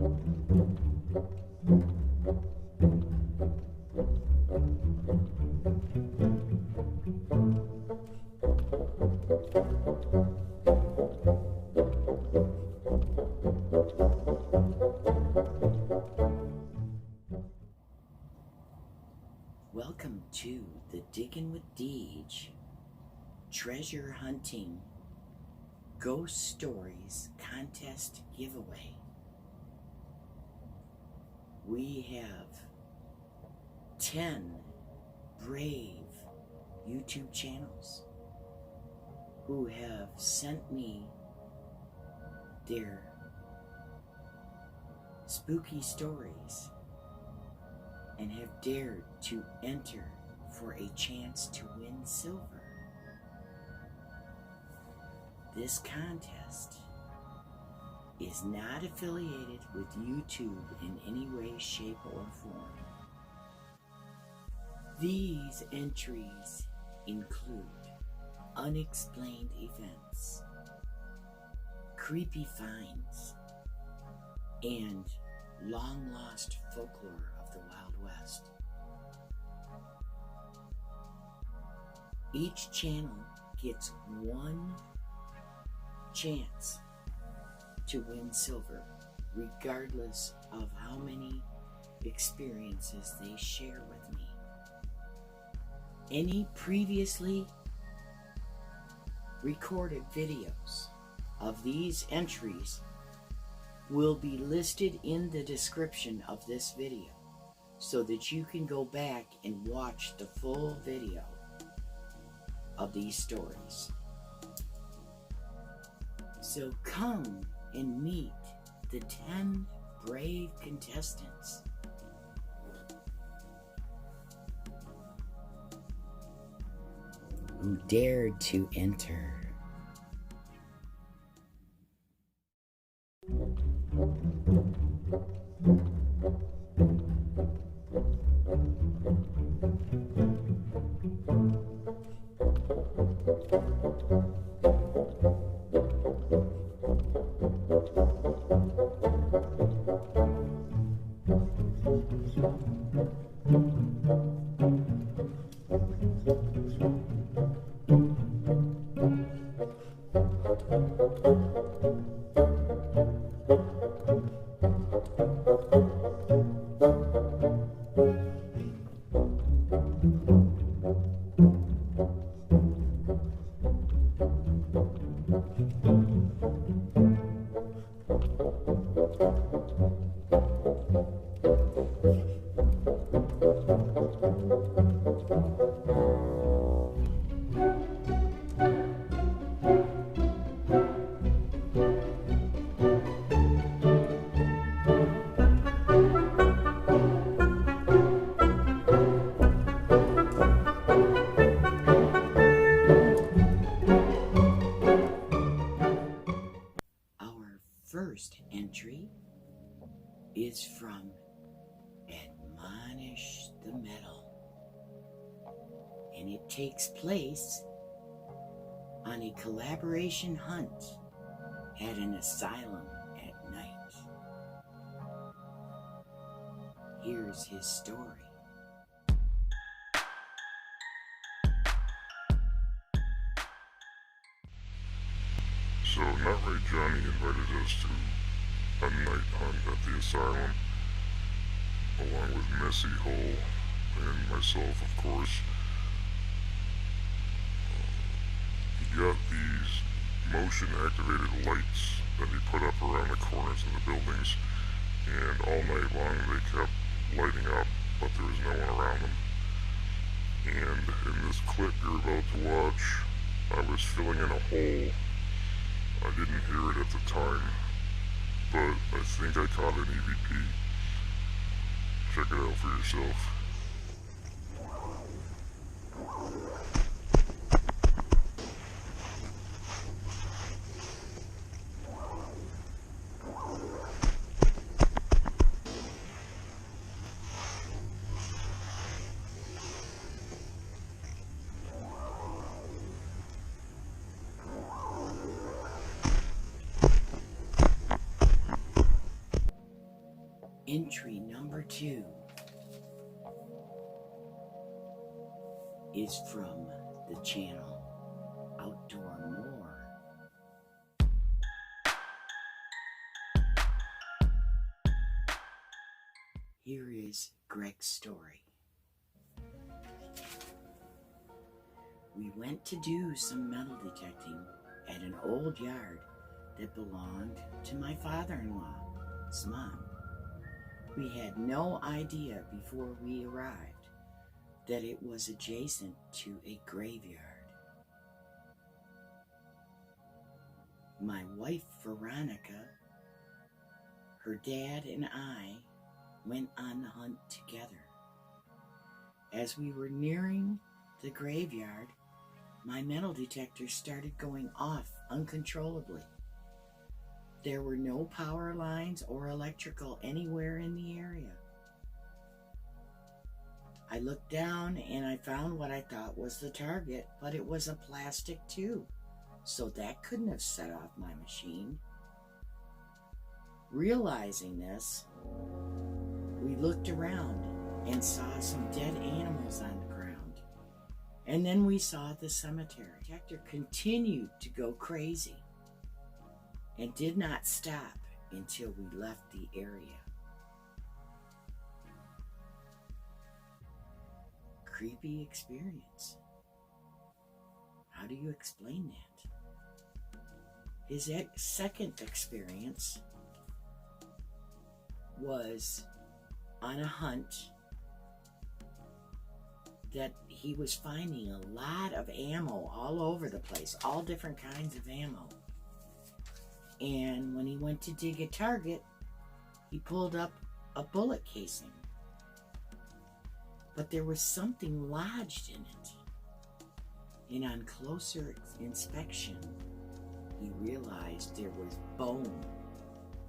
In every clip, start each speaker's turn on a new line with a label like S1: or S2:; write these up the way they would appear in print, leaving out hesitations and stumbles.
S1: Welcome to the Diggin with Deej treasure hunting ghost stories contest giveaway. We have 10 brave YouTube channels who have sent me their spooky stories and have dared to enter for a chance to win silver. This contest is not affiliated with YouTube in any way, shape, or form. These entries include unexplained events, creepy finds, and long-lost folklore of the Wild West. Each channel gets one chance to win silver, regardless of how many experiences they share with me. Any previously recorded videos of these entries will be listed in the description of this video so that you can go back and watch the full video of these stories. So come and meet the 10 brave contestants who dared to enter. First entry is from Admonish the Metal, and it takes place on a collaboration hunt at an asylum at night. Here's his story.
S2: So, Not Right Johnny invited us to a night hunt at the asylum, along with Messy Hole and myself, of course. He got these motion-activated lights that he put up around the corners of the buildings, and all night long they kept lighting up, but there was no one around them. And in this clip you're about to watch, I was filling in a hole. I didn't hear it at the time, but I think I caught an EVP. Check it out for yourself.
S1: Entry number 2 is from the channel Outdoor More. Here is Greg's story. We went to do some metal detecting at an old yard that belonged to my father-in-law's mom. We had no idea before we arrived that it was adjacent to a graveyard. My wife Veronica, her dad, and I went on the hunt together. As we were nearing the graveyard, my metal detector started going off uncontrollably. There were no power lines or electrical anywhere in the area. I looked down and I found what I thought was the target, but it was a plastic tube, so that couldn't have set off my machine. Realizing this, we looked around and saw some dead animals on the ground. And then we saw the cemetery. The detector continued to go crazy and did not stop until we left the area. Creepy experience. How do you explain that? His second experience was on a hunt that he was finding a lot of ammo all over the place, all different kinds of ammo. And when he went to dig a target, he pulled up a bullet casing. But there was something lodged in it. And on closer inspection, he realized there was bone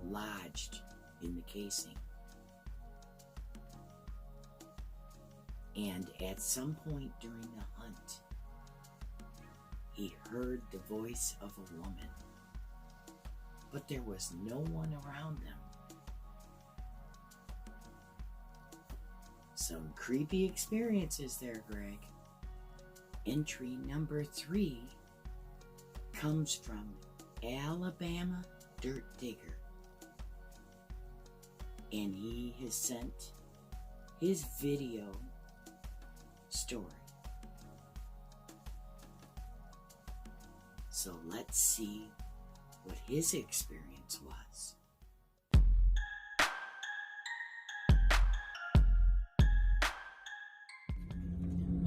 S1: lodged in the casing. And at some point during the hunt, he heard the voice of a woman. But there was no one around them. Some creepy experiences there, Greg. Entry number 3 comes from Alabama Dirt Digger. And he has sent his video story. So let's see what his experience was.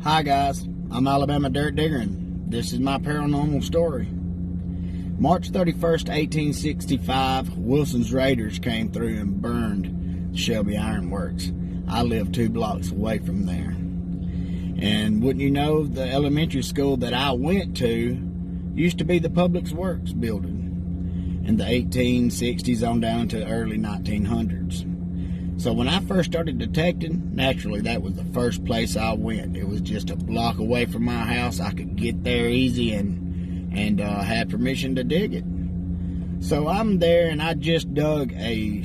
S3: Hi guys, I'm Alabama Dirt Digger and this is my paranormal story. March 31st, 1865, Wilson's Raiders came through and burned the Shelby Iron Works. I live 2 blocks away from there. And wouldn't you know, the elementary school that I went to used to be the Public Works building in the 1860s on down to early 1900s. So when I first started detecting, naturally that was the first place I went. It was just a block away from my house. I could get there easy and had permission to dig it. So I'm there and I just dug a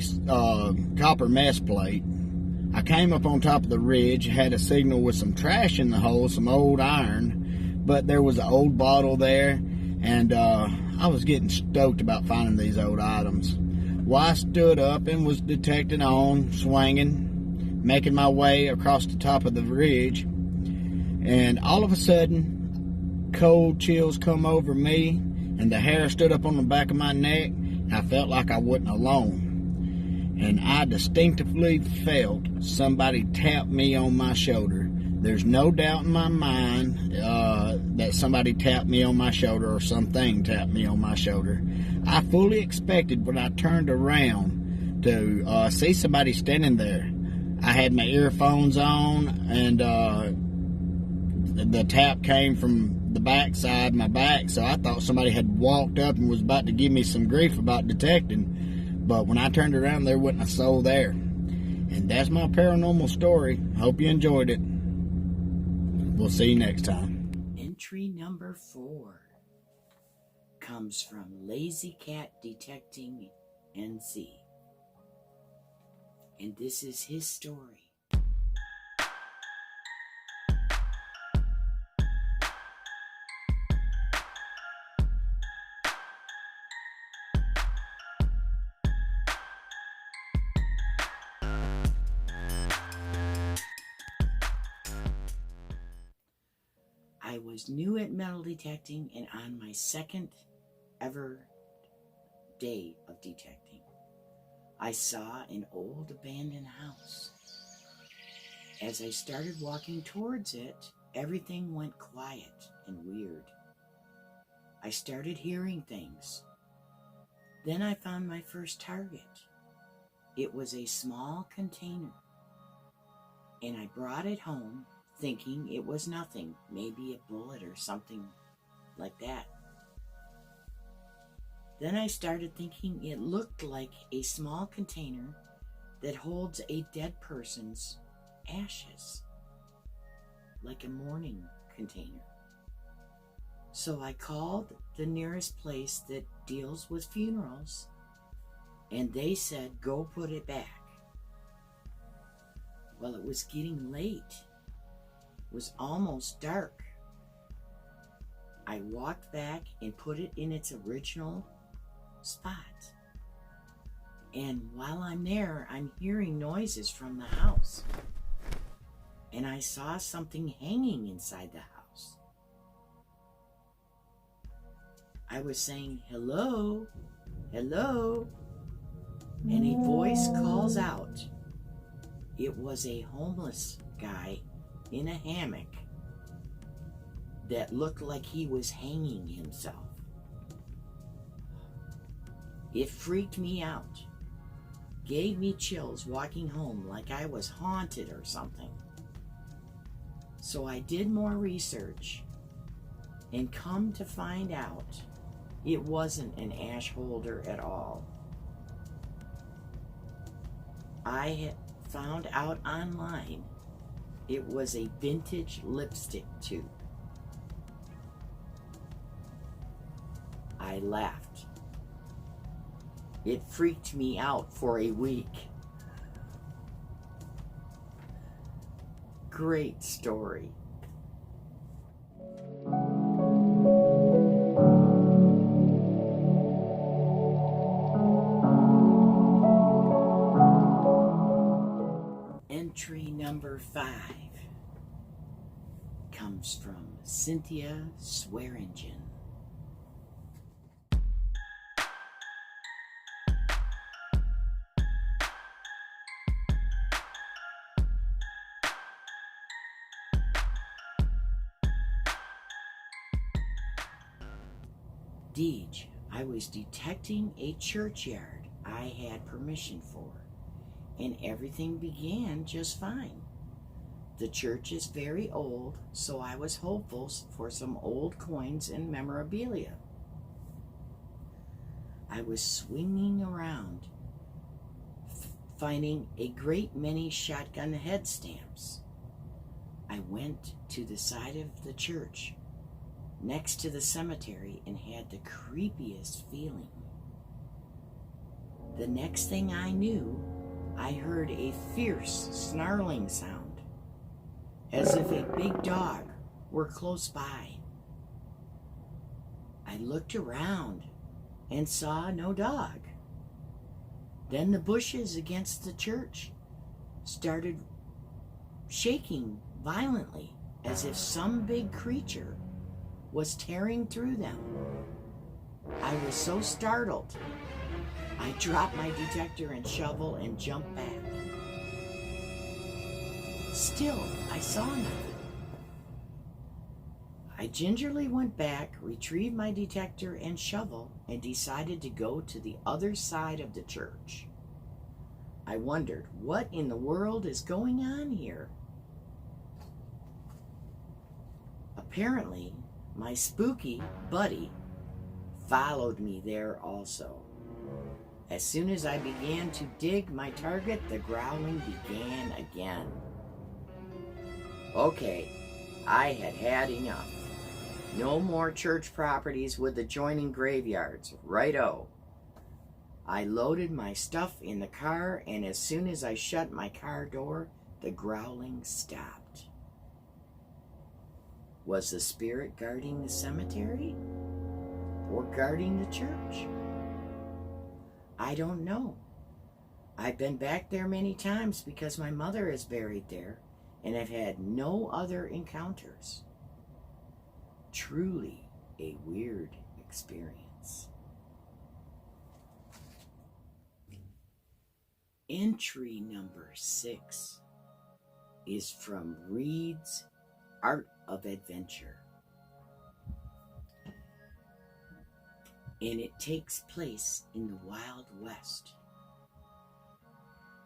S3: copper mess plate. I came up on top of the ridge, had a signal with some trash in the hole, some old iron, but there was an old bottle there, and I was getting stoked about finding these old items. Well, I stood up and was detecting on, swinging, making my way across the top of the ridge, and all of a sudden, cold chills come over me, and the hair stood up on the back of my neck, and I felt like I wasn't alone. And I distinctively felt somebody tap me on my shoulder. There's no doubt in my mind that somebody tapped me on my shoulder or something tapped me on my shoulder. I fully expected when I turned around to see somebody standing there. I had my earphones on, and the tap came from the backside, my back, so I thought somebody had walked up and was about to give me some grief about detecting. But when I turned around, there wasn't a soul there. And that's my paranormal story. Hope you enjoyed it. We'll see you next time.
S1: Entry number 4 comes from Lazy Cat Detecting NC. and this is his story. I was new at metal detecting and on my second ever day of detecting, I saw an old abandoned house. As I started walking towards it, everything went quiet and weird. I started hearing things. Then I found my first target. It was a small container, and I brought it home thinking it was nothing, maybe a bullet or something like that. Then I started thinking it looked like a small container that holds a dead person's ashes, like a mourning container. So I called the nearest place that deals with funerals, and they said, go put it back. Well, it was getting late. It was almost dark. I walked back and put it in its original spot. And while I'm there, I'm hearing noises from the house. And I saw something hanging inside the house. I was saying, hello, hello. And a voice calls out. It was a homeless guy in a hammock that looked like he was hanging himself. It freaked me out, gave me chills walking home like I was haunted or something. So I did more research and come to find out it wasn't an ash holder at all. I had found out online it was a vintage lipstick tube. I laughed. It freaked me out for a week. Great story. Entry number 5 comes from Cynthia Swearingen. Deej, I was detecting a churchyard I had permission for, and everything began just fine. The church is very old, so I was hopeful for some old coins and memorabilia. I was swinging around, finding a great many shotgun head stamps. I went to the side of the church, next to the cemetery, and had the creepiest feeling. The next thing I knew, I heard a fierce snarling sound, as if a big dog were close by. I looked around and saw no dog. Then the bushes against the church started shaking violently, as if some big creature was tearing through them. I was so startled, I dropped my detector and shovel and jumped back. Still, I saw nothing. I gingerly went back, retrieved my detector and shovel, and decided to go to the other side of the church. I wondered, what in the world is going on here? Apparently, my spooky buddy followed me there also. As soon as I began to dig my target, the growling began again. Okay, I had had enough. No more church properties with adjoining graveyards. Righto. I loaded my stuff in the car, and as soon as I shut my car door, the growling stopped. Was the spirit guarding the cemetery? Or guarding the church? I don't know. I've been back there many times because my mother is buried there, and have had no other encounters. Truly a weird experience. Entry number 6 is from Reed's Art of Adventure, and it takes place in the Wild West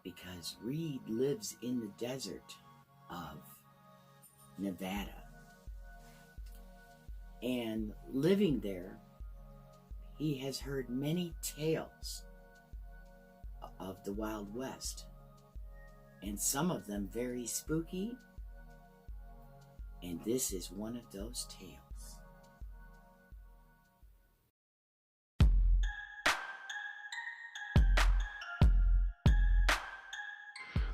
S1: because Reed lives in the desert of Nevada, and living there, he has heard many tales of the Wild West, and some of them very spooky, and this is one of those tales.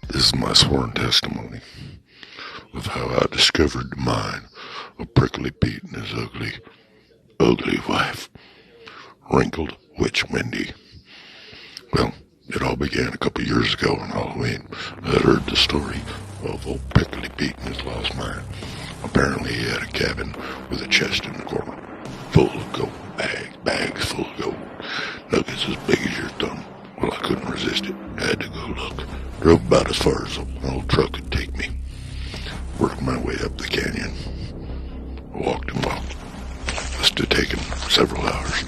S2: This is my sworn testimony of how I discovered the mine of Prickly Pete and his ugly wife, wrinkled witch Wendy. Well, it all began a couple years ago on Halloween. I had heard the story of old Prickly Pete and his lost mine. Apparently he had a cabin with a chest in the corner, full of gold, bags full of gold, nuggets as big as your thumb. Well, I couldn't resist it. I had to go look. Drove about as far as an old truck could take me. Worked my way up the canyon. Walked and walked. Must have taken several hours.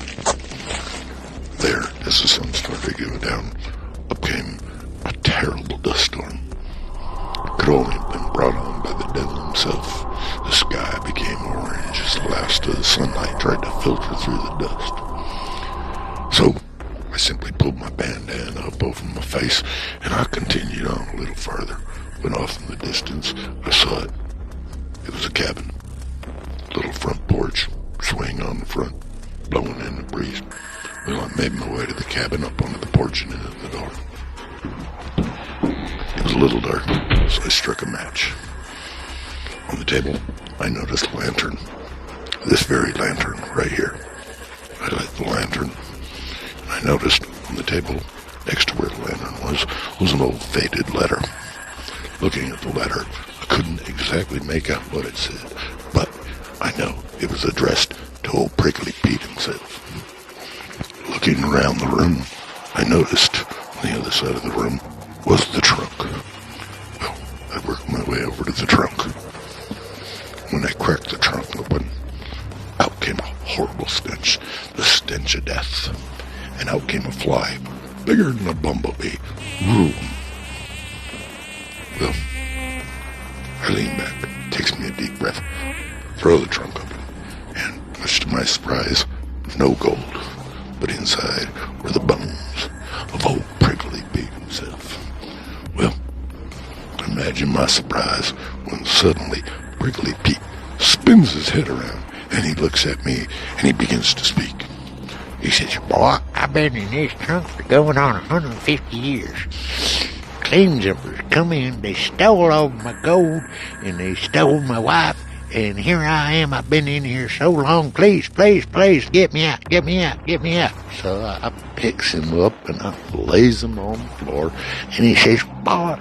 S2: There, as the sun started to go down, up came a terrible dust storm. It could only have been brought on by the devil himself. The sky became orange as the last of the sunlight tried to filter through the dust. So, I simply pulled my bandana up over my face, and I continued on a little farther. When off in the distance, I saw it. It was a cabin. Little front porch, swing on the front, blowing in the breeze. Well, I made my way to the cabin, up onto the porch, and into the door. It was a little dark, so I struck a match. On the table, I noticed a lantern. This very lantern right here. I lit the lantern, and I noticed on the table, next to where the lantern was an old faded letter. Looking at the letter, I couldn't exactly make out what it said, but I know it was addressed to old Prickly Pete himself. Looking around the room, I noticed on the other side of the room was the trunk. Well, I worked my way over to the trunk. When I cracked the trunk open, out came a horrible stench, the stench of death. And out came a fly, bigger than a bumblebee. Woo. Well, I lean back, takes me a deep breath, throw the trunk open, and much to my surprise, no gold. But inside were the bones of old Prickly Pete himself. Well, imagine my surprise when suddenly Prickly Pete spins his head around and he looks at me and he begins to speak. He says, "Boy, I've been in this trunk for going on 150 years. Claim jumpers come in, they stole all my gold, and they stole my wife, and here I am, I've been in here so long, please, get me out. So I picks him up, and I lays him on the floor, and he says, "Boy,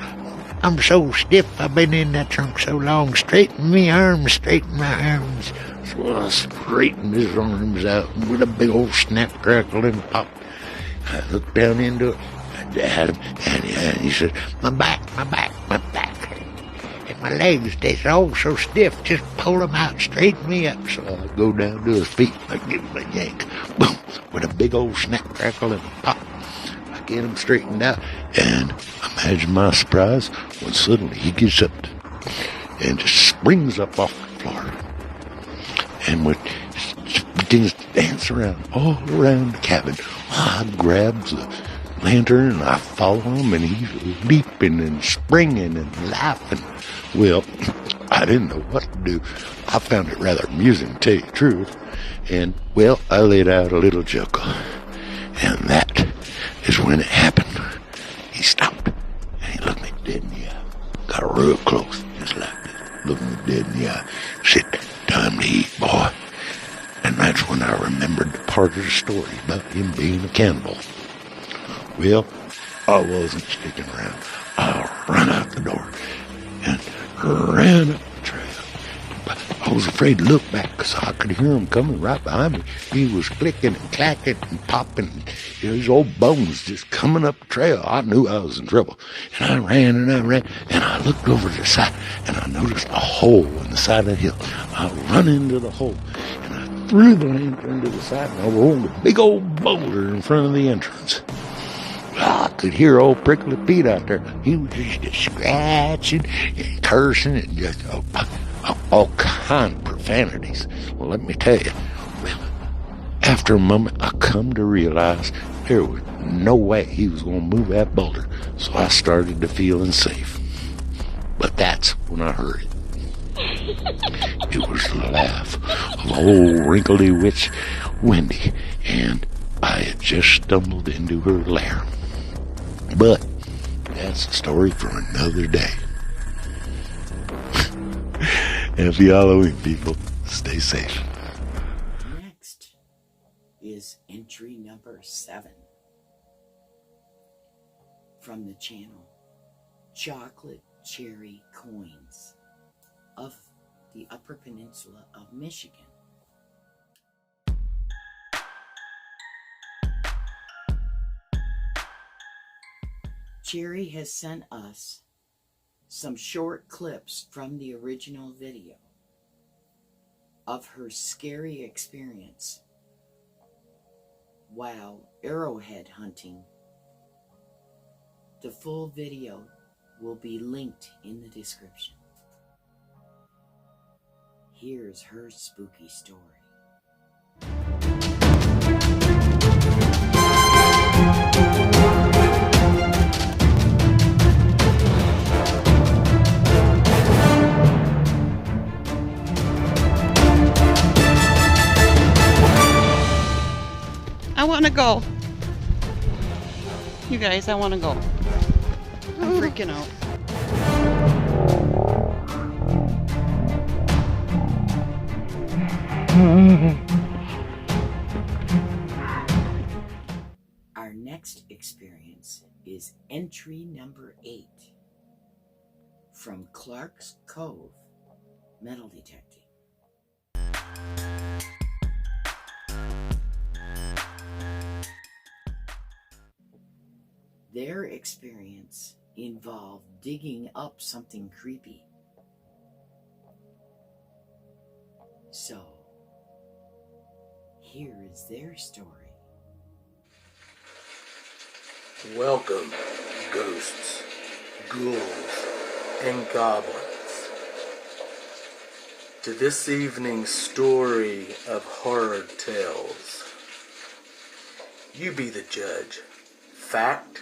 S2: I'm so stiff, I've been in that trunk so long, straighten my arms. So I straightened his arms out, with a big old snap, crackle, and pop. I looked down into it, at him, and he said, my back, and my legs, they're all so stiff, just pull them out, straighten me up. So I go down to his feet, I give him a yank, boom, with a big old snap, crackle, and pop. I get him straightened out, and imagine my surprise when suddenly he gets up and just springs up off the floor, and begins to dance around, all around the cabin. I grabs the lantern and I follow him, and he's leaping and springing and laughing. Well, I didn't know what to do. I found it rather amusing, to tell you the truth. And, well, I let out a little chuckle. And that
S4: is when it happened. He stopped and he looked me dead in the eye. Got real close, just like this, looking me dead in the eye. Said, "Time to eat, boy." And that's when I remembered the part of the story about him being a cannibal. Well, I wasn't sticking around. I ran out the door and ran up the trail. But I was afraid to look back because I could hear him coming right behind me. He was clicking and clacking and popping. His old bones just coming up the trail. I knew I was in trouble. And I ran and I ran. And I looked over to the side and I noticed a hole in the side of the hill. I run into the hole and I threw the lantern to the side and I rolled a big old boulder in front of the entrance. I could hear old Prickly Pete out there. He was just scratching and cursing and just all kind of profanities. Well, let me tell you, well, after a moment, I come to realize there was no way he was going to move that boulder. So I started to feel unsafe. But that's when I heard it. It was the laugh of old wrinkly witch Wendy, and I had just stumbled into her lair. But that's a story for another day. Happy Halloween, people. Stay safe.
S1: Next is entry number 7 from the channel Chocolate Cherry Coins of the Upper Peninsula of Michigan. Cherry has sent us some short clips from the original video of her scary experience while arrowhead hunting. The full video will be linked in the description. Here's her spooky story.
S5: I want to go. You guys, I want to go. I'm freaking out.
S1: Our next experience is entry number 8 from Clark's Cove Metal Detecting. Their experience involved digging up something creepy. So, here is their story.
S6: Welcome, ghosts, ghouls, and goblins, to this evening's story of horror tales. You be the judge. Fact?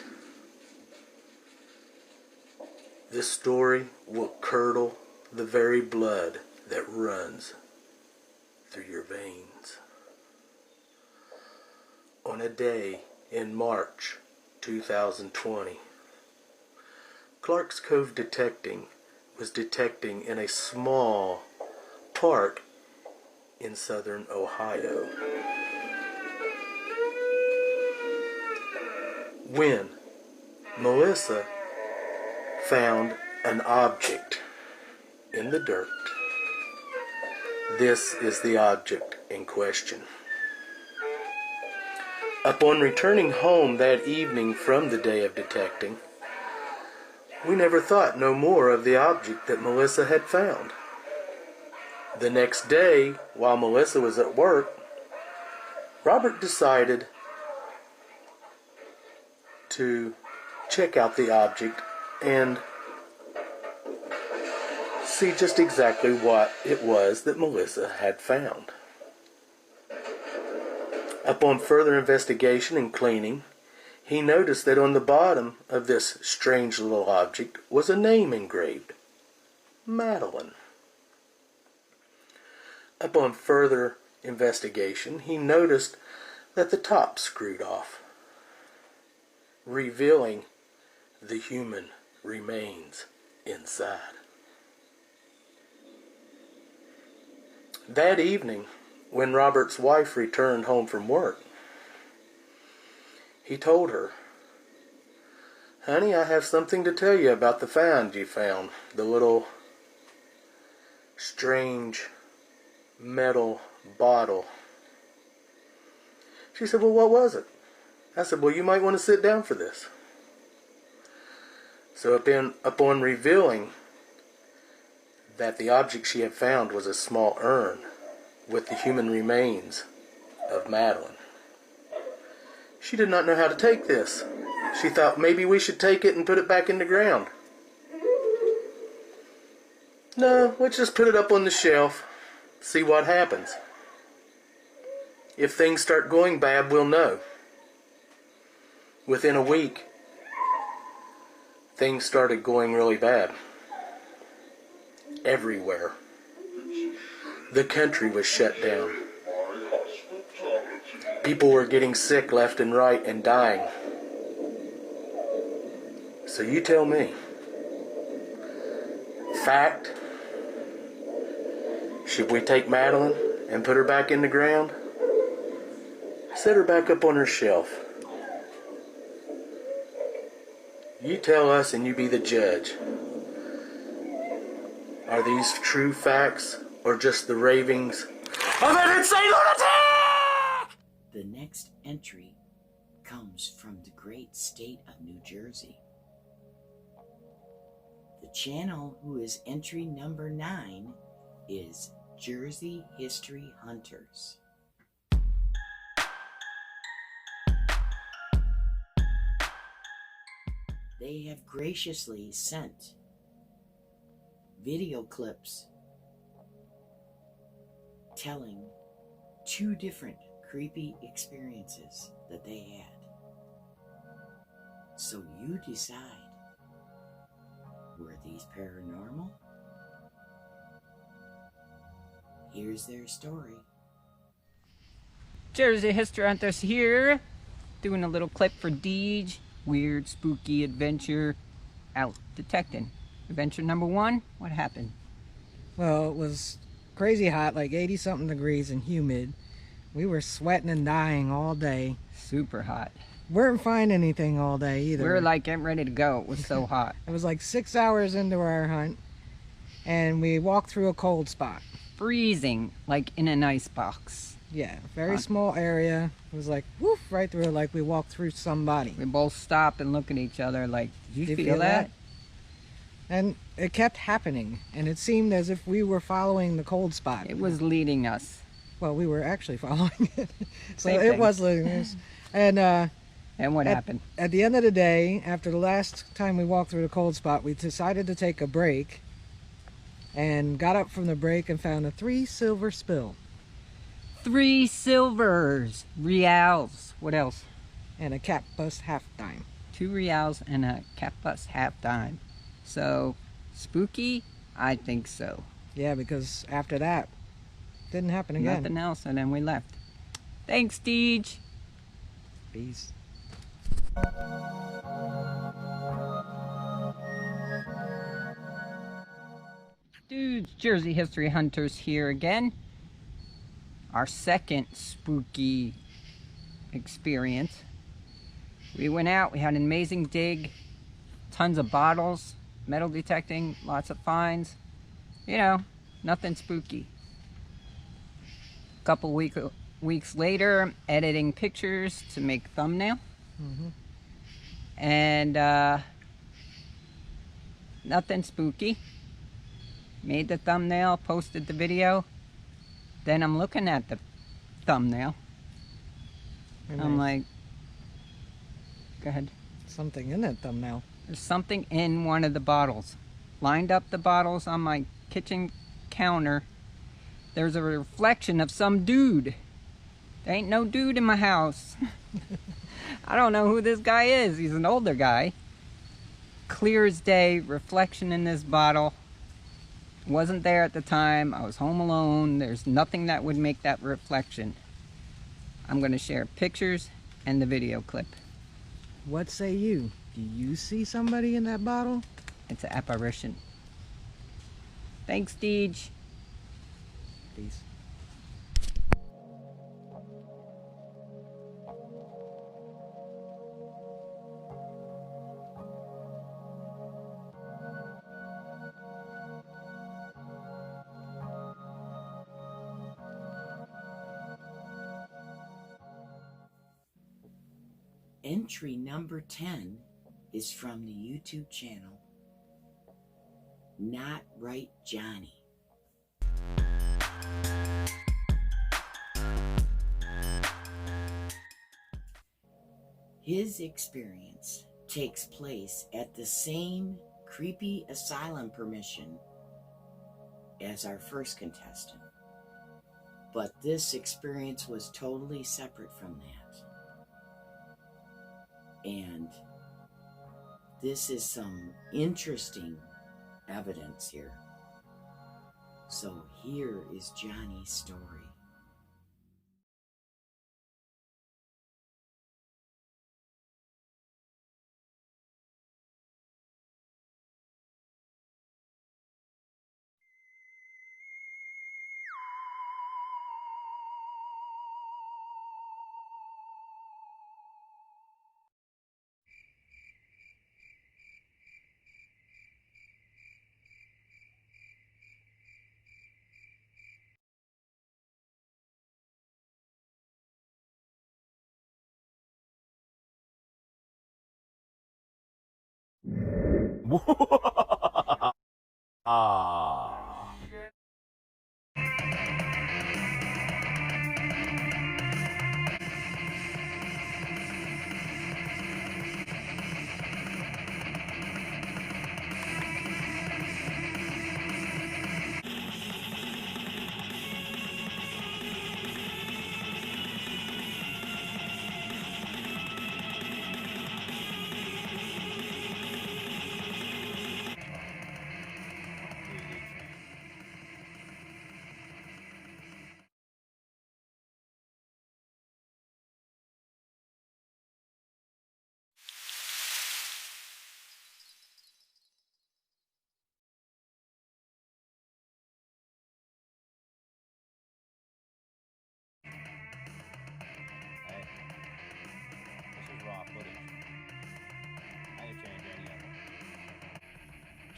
S6: This story will curdle the very blood that runs through your veins. On a day in March 2020, Clark's Cove Detecting was detecting in a small park in southern Ohio when Melissa found an object in the dirt. This is the object in question. Upon returning home that evening from the day of detecting, we never thought no more of the object that Melissa had found. The next day, while Melissa was at work, Robert decided to check out the object and see just exactly what it was that Melissa had found. Upon further investigation and cleaning, he noticed that on the bottom of this strange little object was a name engraved, Madeline. Upon further investigation, he noticed that the top screwed off. revealing the human remains inside. That evening, when Robert's wife returned home from work, he told her, "Honey, I have something to tell you about the find you found. The little strange metal bottle." She said, "Well, what was it?" I said, "Well, you might want to sit down for this." So upon revealing that the object she had found was a small urn with the human remains of Madeline, she did not know how to take this. She thought maybe we should take it and put it back in the ground. "No, let's just put it up on the shelf, see what happens. If things start going bad, we'll know." Within a week, things started going really bad. Everywhere. The country was shut down. People were getting sick left and right and dying. So you tell me. Fact? Should we take Madeline and put her back in the ground? Set her back up on her shelf. You tell us and you be the judge. Are these true facts or just the ravings of an insane lunatic?
S1: The next entry comes from the great state of New Jersey. The channel who is entry number 9 is Jersey History Hunters. They have graciously sent video clips telling 2 different creepy experiences that they had. So you decide, were these paranormal? Here's their story.
S7: Jersey History Hunters here, doing a little clip for Deej. Weird, spooky adventure out detecting. Adventure number 1, what happened?
S8: Well, it was crazy hot, like 80 something degrees and humid. We were sweating and dying all day.
S7: Super hot.
S8: Weren't finding anything all day either.
S7: We were like getting ready to go. It was so hot.
S8: It was like 6 hours into our hunt, and we walked through a cold spot.
S7: Freezing, like in an ice box.
S8: Yeah, very small area. It was like, woof, right through it, like we walked through somebody.
S7: We both stopped and looked at each other like, did you feel that?
S8: And it kept happening, and it seemed as if we were following the cold spot.
S7: It was leading us.
S8: Well, we were actually following it. So
S7: Same
S8: it
S7: thing.
S8: was leading us. And
S7: what happened?
S8: At the end of the day, after the last time we walked through the cold spot, we decided to take a break and got up from the break and found a 3 silver spill.
S7: 3 silvers. Reals. What else?
S8: And a cap bus half dime.
S7: 2 reals and a cap bus half dime. So, spooky? I think so.
S8: Yeah, because after that, didn't happen again.
S7: Nothing else, and then we left. Thanks, Deej.
S8: Peace.
S7: Dudes, Jersey History Hunters here again. Our second spooky experience. We went out, we had an amazing dig, tons of bottles, metal detecting, lots of finds. You know, nothing spooky. A couple weeks later, editing pictures to make thumbnail. And nothing spooky. Made the thumbnail, posted the video. Then I'm looking at the thumbnail. I'm like, go ahead.
S8: Something in that thumbnail.
S7: There's something in one of the bottles. Lined up the bottles on my kitchen counter. There's a reflection of some dude. There ain't no dude in my house. I don't know who this guy is. He's an older guy. Clear as day, reflection in this bottle. Wasn't there at the time. I was home alone. There's nothing that would make that reflection. I'm going to share pictures and the video clip.
S8: What say you? Do you see somebody in that bottle?
S7: It's an apparition. Thanks, Deej.
S8: Peace.
S1: Entry number 10 is from the YouTube channel Not Right Johnny. His experience takes place at the same creepy asylum permission as our first contestant, but this experience was totally separate from that. And this is some interesting evidence here. So here is Johnny's story.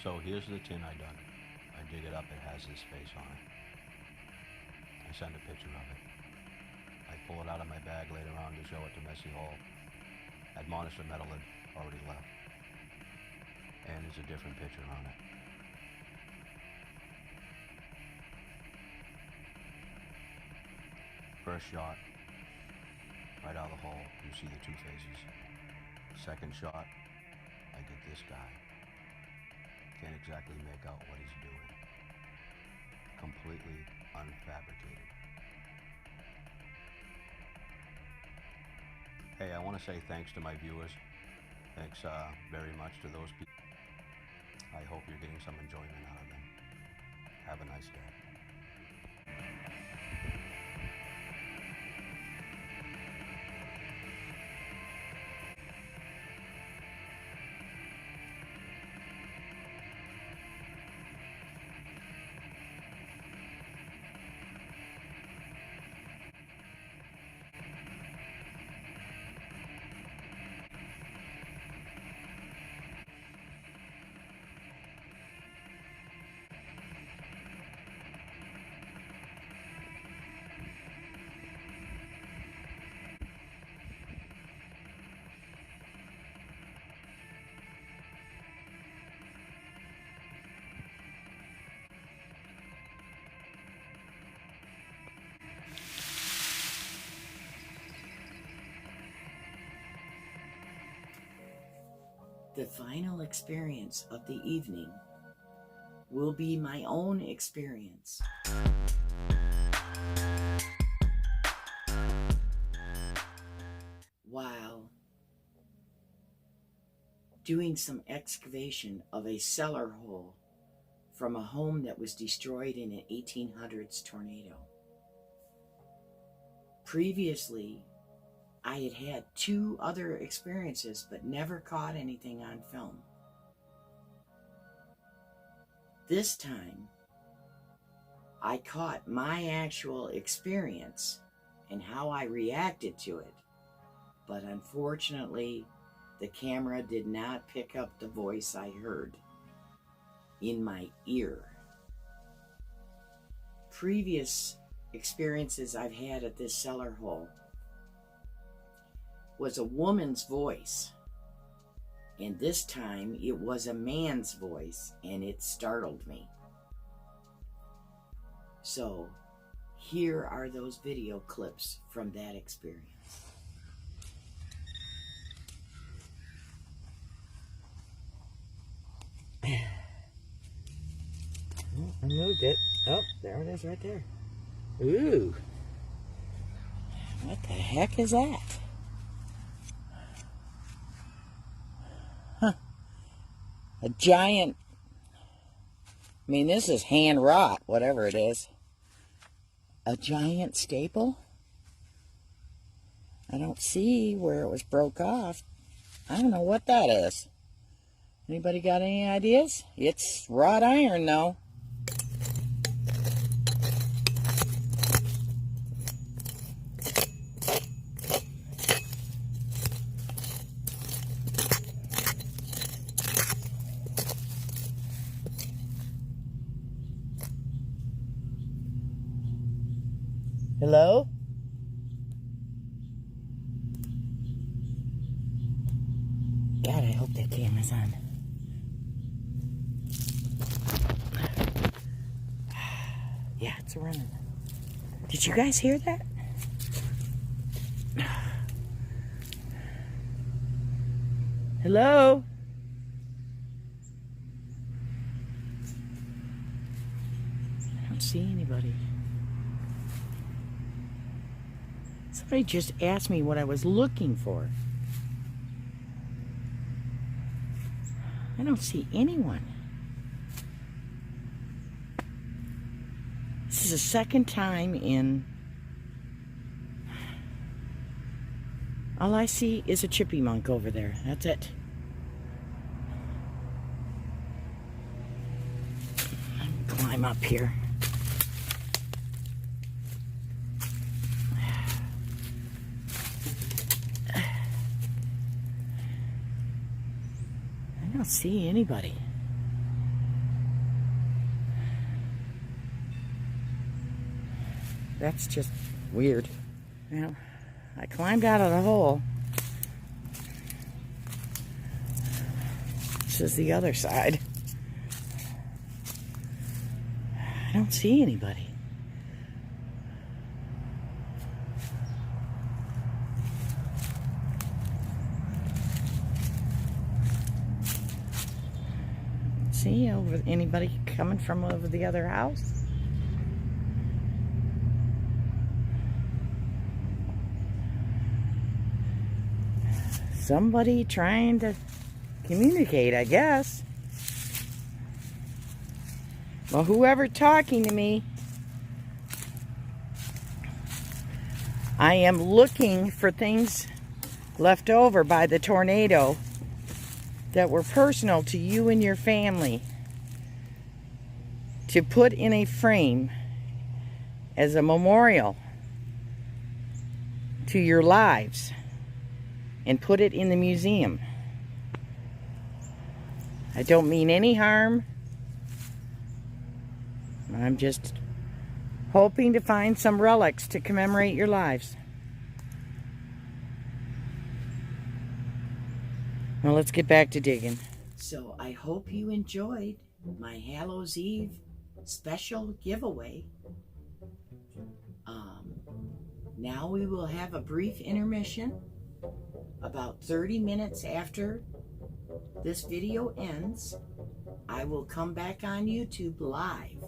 S9: So here's the tin I done. I dig it up, it has this face on it. I send a picture of it. I pull it out of my bag later on to show it to Messy Hall. Admonish the metal had already left. And there's a different picture on it. First shot, right out of the hole, you see the two faces. Second shot, I get this guy. Can't exactly make out what he's doing. Completely unfabricated. Hey, I want to say thanks to my viewers. Thanks very much to those people. I hope you're getting some enjoyment out of them. Have a nice day.
S1: The final experience of the evening will be my own experience. While doing some excavation of a cellar hole from a home that was destroyed in an 1800s tornado. Previously, I had had 2 other experiences but never caught anything on film. This time, I caught my actual experience and how I reacted to it. But unfortunately, the camera did not pick up the voice I heard in my ear. Previous experiences I've had at this cellar hole was a woman's voice, and this time it was a man's voice, and it startled me. So here are those video clips from that experience.
S3: I moved it. Oh, there it is right there. Ooh.
S1: What the heck is that? Huh. A giant, I mean, this is hand wrought, whatever it is. A giant staple? I don't see where it was broke off. I don't know what that is. Anybody got any ideas? It's wrought iron, though. Hello? God, I hope that camera's on. Yeah, it's running. Did you guys hear that? Hello? I don't see anybody. Somebody just asked me what I was looking for. I don't see anyone. This is the second time in... All I see is a chippy-monk over there. That's it. Climb up here. I don't see anybody. That's just weird. Well, I climbed out of the hole. This is the other side. I don't see anybody. See over anybody coming from over the other house? Somebody trying to communicate, I guess. Well, whoever talking to me, I am looking for things left over by the tornado that were personal to you and your family to put in a frame as a memorial to your lives and put it in the museum. I don't mean any harm. I'm just hoping to find some relics to commemorate your lives. Well, let's get back to digging. So I hope you enjoyed my Hallows Eve special giveaway. Now we will have a brief intermission. About 30 minutes after this video ends, I will come back on YouTube live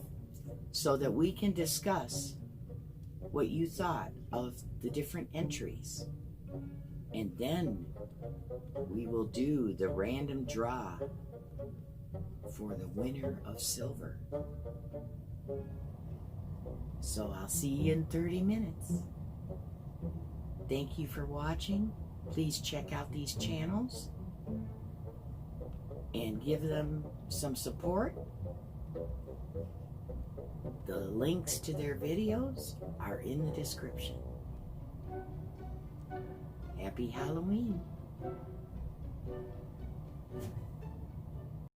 S1: so that we can discuss what you thought of the different entries. And then we will do the random draw for the winner of silver. So I'll see you in 30 minutes. Thank you for watching. Please check out these channels and give them some support. The links to their videos are in the description. Happy Halloween.